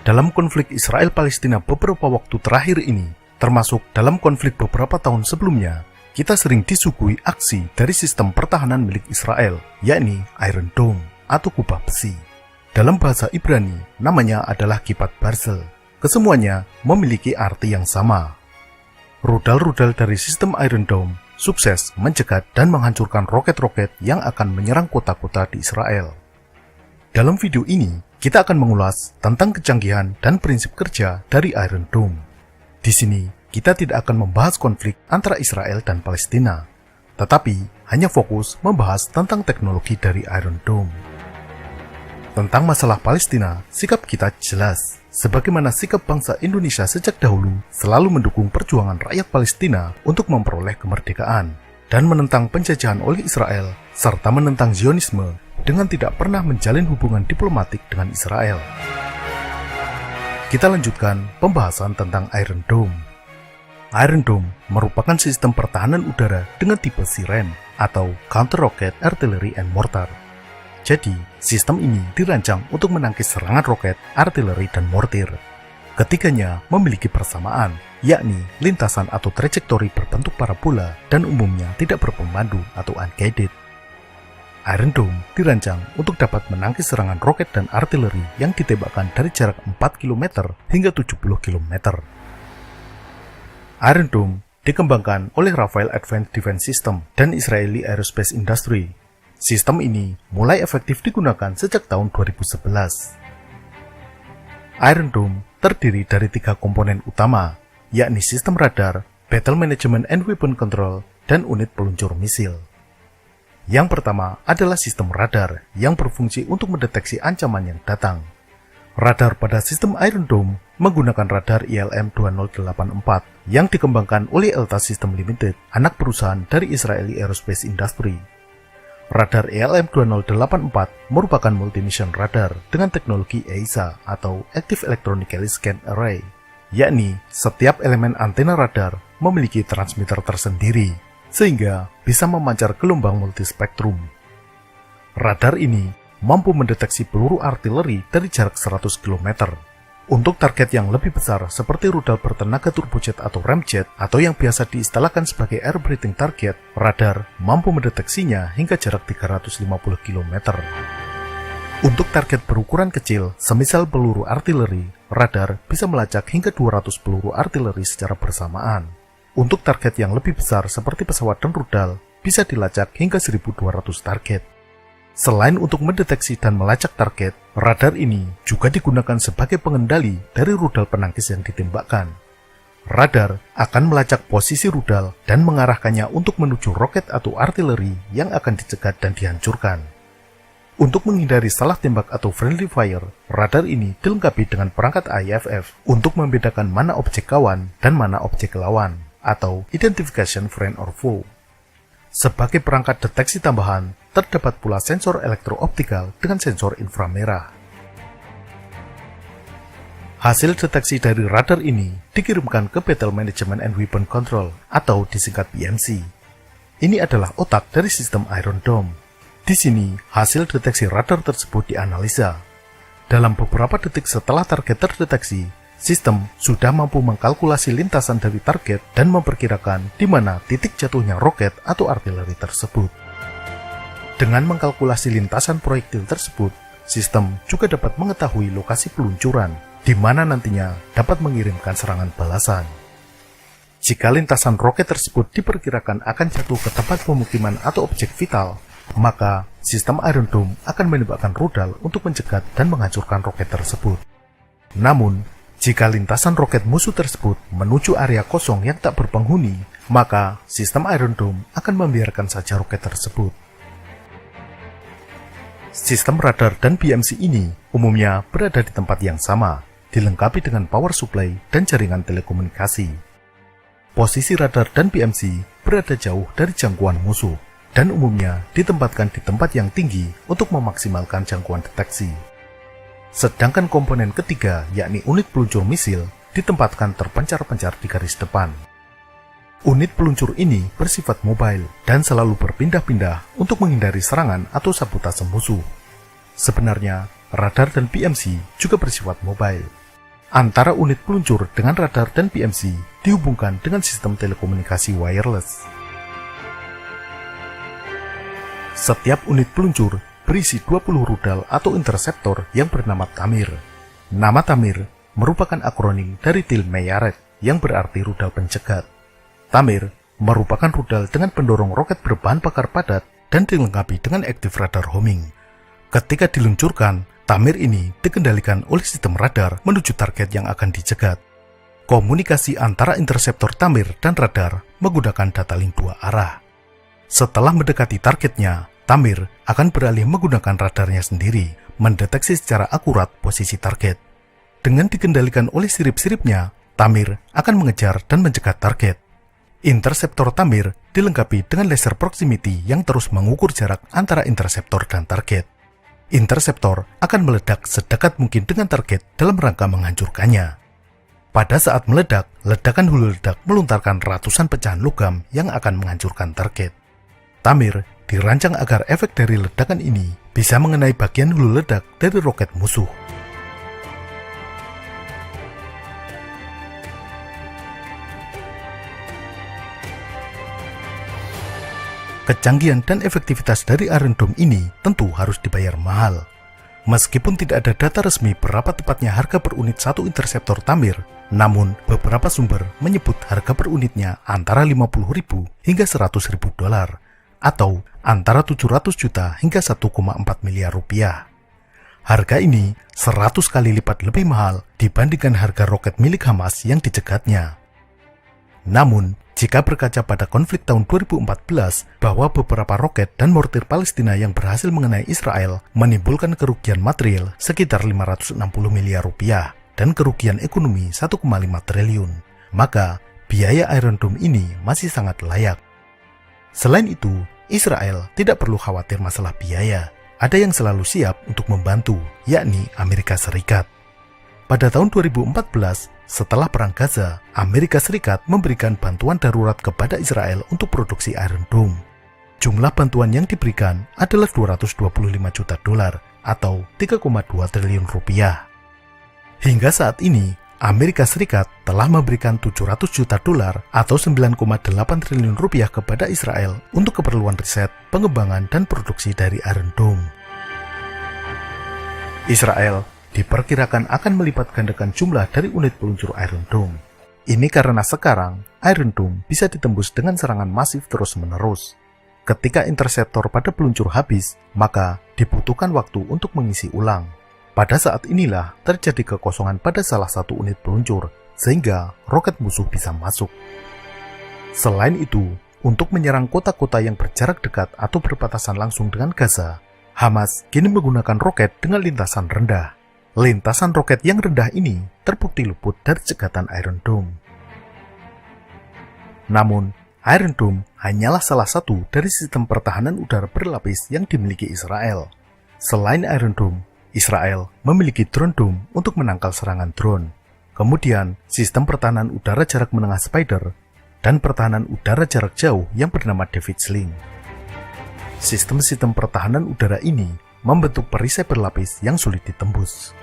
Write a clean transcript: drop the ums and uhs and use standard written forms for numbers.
Dalam konflik Israel-Palestina beberapa waktu terakhir ini, termasuk dalam konflik beberapa tahun sebelumnya, kita sering disuguhi aksi dari sistem pertahanan milik Israel, yakni Iron Dome atau kubah besi. Dalam bahasa Ibrani, namanya adalah Kipat Barzel. Kesemuanya memiliki arti yang sama. Rudal-rudal dari sistem Iron Dome sukses mencegat dan menghancurkan roket-roket yang akan menyerang kota-kota di Israel. Dalam video ini, kita akan mengulas tentang kecanggihan dan prinsip kerja dari Iron Dome. Di sini, kita tidak akan membahas konflik antara Israel dan Palestina, tetapi hanya fokus membahas tentang teknologi dari Iron Dome. Tentang masalah Palestina, sikap kita jelas. Sebagaimana sikap bangsa Indonesia sejak dahulu selalu mendukung perjuangan rakyat Palestina untuk memperoleh kemerdekaan dan menentang penjajahan oleh Israel, serta menentang Zionisme dengan tidak pernah menjalin hubungan diplomatik dengan Israel. Kita lanjutkan pembahasan tentang Iron Dome. Iron Dome merupakan sistem pertahanan udara dengan tipe Siren atau Counter Rocket Artillery and Mortar. Jadi, sistem ini dirancang untuk menangkis serangan roket, artileri, dan mortir. Ketiganya memiliki persamaan, yakni lintasan atau trajektori berbentuk parabola dan umumnya tidak berpemandu atau unguided. Iron Dome dirancang untuk dapat menangkis serangan roket dan artileri yang ditembakkan dari jarak 4 km hingga 70 km. Iron Dome dikembangkan oleh Rafael Advanced Defense System dan Israeli Aerospace Industry. Sistem ini mulai efektif digunakan sejak tahun 2011. Iron Dome terdiri dari 3 komponen utama, yakni sistem radar, battle management and weapon control, dan unit peluncur misil. Yang pertama adalah sistem radar yang berfungsi untuk mendeteksi ancaman yang datang. Radar pada sistem Iron Dome menggunakan radar ILM-2084 yang dikembangkan oleh Elta System Limited, anak perusahaan dari Israeli Aerospace Industry. Radar ILM-2084 merupakan multi-mission radar dengan teknologi EISA atau Active Electronically Scanned Array, yakni setiap elemen antena radar memiliki transmitter tersendiri, sehingga bisa memancar gelombang multispektrum. Radar ini mampu mendeteksi peluru artileri dari jarak 100 km. Untuk target yang lebih besar seperti rudal bertenaga turbojet atau ramjet atau yang biasa diistilahkan sebagai air breathing target, radar mampu mendeteksinya hingga jarak 350 km. Untuk target berukuran kecil, semisal peluru artileri, radar bisa melacak hingga 200 peluru artileri secara bersamaan. Untuk target yang lebih besar seperti pesawat dan rudal, bisa dilacak hingga 1.200 target. Selain untuk mendeteksi dan melacak target, radar ini juga digunakan sebagai pengendali dari rudal penangkis yang ditembakkan. Radar akan melacak posisi rudal dan mengarahkannya untuk menuju roket atau artileri yang akan dicegat dan dihancurkan. Untuk menghindari salah tembak atau friendly fire, radar ini dilengkapi dengan perangkat IFF untuk membedakan mana objek kawan dan mana objek lawan, atau Identification Friend or Foe. Sebagai perangkat deteksi tambahan, terdapat pula sensor elektro-optikal dengan sensor inframerah. Hasil deteksi dari radar ini dikirimkan ke Battle Management and Weapon Control atau disingkat BMC. Ini adalah otak dari sistem Iron Dome. Di sini, hasil deteksi radar tersebut dianalisa. Dalam beberapa detik setelah target terdeteksi, sistem sudah mampu mengkalkulasi lintasan dari target dan memperkirakan di mana titik jatuhnya roket atau artileri tersebut. Dengan mengkalkulasi lintasan proyektil tersebut, sistem juga dapat mengetahui lokasi peluncuran, di mana nantinya dapat mengirimkan serangan balasan. Jika lintasan roket tersebut diperkirakan akan jatuh ke tempat pemukiman atau objek vital, maka sistem Iron Dome akan menembakkan rudal untuk mencegat dan menghancurkan roket tersebut. Namun, jika lintasan roket musuh tersebut menuju area kosong yang tak berpenghuni, maka sistem Iron Dome akan membiarkan saja roket tersebut. Sistem radar dan BMC ini umumnya berada di tempat yang sama, dilengkapi dengan power supply dan jaringan telekomunikasi. Posisi radar dan BMC berada jauh dari jangkauan musuh, dan umumnya ditempatkan di tempat yang tinggi untuk memaksimalkan jangkauan deteksi. Sedangkan komponen ketiga, yakni unit peluncur misil, ditempatkan terpencar-pencar di garis depan. Unit peluncur ini bersifat mobile dan selalu berpindah-pindah untuk menghindari serangan atau sabotase musuh. Sebenarnya, radar dan BMC juga bersifat mobile. antara unit peluncur dengan radar dan PMC dihubungkan dengan sistem telekomunikasi wireless. Setiap unit peluncur berisi 20 rudal atau interseptor yang bernama Tamir. Nama Tamir merupakan akronim dari Til Meyaret yang berarti rudal pencegat. Tamir merupakan rudal dengan pendorong roket berbahan bakar padat dan dilengkapi dengan active radar homing. Ketika diluncurkan, Tamir ini dikendalikan oleh sistem radar menuju target yang akan dicegat. Komunikasi antara interseptor Tamir dan radar menggunakan data link dua arah. Setelah mendekati targetnya, Tamir akan beralih menggunakan radarnya sendiri, mendeteksi secara akurat posisi target. Dengan dikendalikan oleh sirip-siripnya, Tamir akan mengejar dan mencegat target. Interseptor Tamir dilengkapi dengan laser proximity yang terus mengukur jarak antara interseptor dan target. Interseptor akan meledak sedekat mungkin dengan target dalam rangka menghancurkannya. Pada saat meledak, ledakan hulu ledak melontarkan ratusan pecahan logam yang akan menghancurkan target. Tamir dirancang agar efek dari ledakan ini bisa mengenai bagian hulu ledak dari roket musuh. Kecanggihan dan efektivitas dari Iron Dome ini tentu harus dibayar mahal. Meskipun tidak ada data resmi berapa tepatnya harga per unit satu interseptor Tamir, namun beberapa sumber menyebut harga per unitnya antara 50.000 hingga 100.000 dolar, atau antara 700 juta hingga 1,4 miliar rupiah. Harga ini 100 kali lipat lebih mahal dibandingkan harga roket milik Hamas yang dicegatnya. Namun, jika berkaca pada konflik tahun 2014 bahwa beberapa roket dan mortir Palestina yang berhasil mengenai Israel menimbulkan kerugian material sekitar 560 miliar rupiah dan kerugian ekonomi 1,5 triliun, maka biaya Iron Dome ini masih sangat layak. Selain itu, Israel tidak perlu khawatir masalah biaya. Ada yang selalu siap untuk membantu, yakni Amerika Serikat. Pada tahun 2014, setelah Perang Gaza, Amerika Serikat memberikan bantuan darurat kepada Israel untuk produksi Iron Dome. Jumlah bantuan yang diberikan adalah 225 juta dolar atau 3,2 triliun rupiah. Hingga saat ini, Amerika Serikat telah memberikan 700 juta dolar atau 9,8 triliun rupiah kepada Israel untuk keperluan riset, pengembangan, dan produksi dari Iron Dome. Israel diperkirakan akan melipat gandakan jumlah dari unit peluncur Iron Dome. Ini karena sekarang Iron Dome bisa ditembus dengan serangan masif terus-menerus. Ketika interseptor pada peluncur habis, maka dibutuhkan waktu untuk mengisi ulang. Pada saat inilah terjadi kekosongan pada salah satu unit peluncur, sehingga roket musuh bisa masuk. Selain itu, untuk menyerang kota-kota yang berjarak dekat atau berbatasan langsung dengan Gaza, Hamas kini menggunakan roket dengan lintasan rendah. Lintasan roket yang rendah ini terbukti luput dari cegatan Iron Dome. Namun, Iron Dome hanyalah salah satu dari sistem pertahanan udara berlapis yang dimiliki Israel. Selain Iron Dome, Israel memiliki Drone Dome untuk menangkal serangan drone. Kemudian, sistem pertahanan udara jarak menengah Spider dan pertahanan udara jarak jauh yang bernama David Sling. Sistem-sistem pertahanan udara ini membentuk perisai berlapis yang sulit ditembus.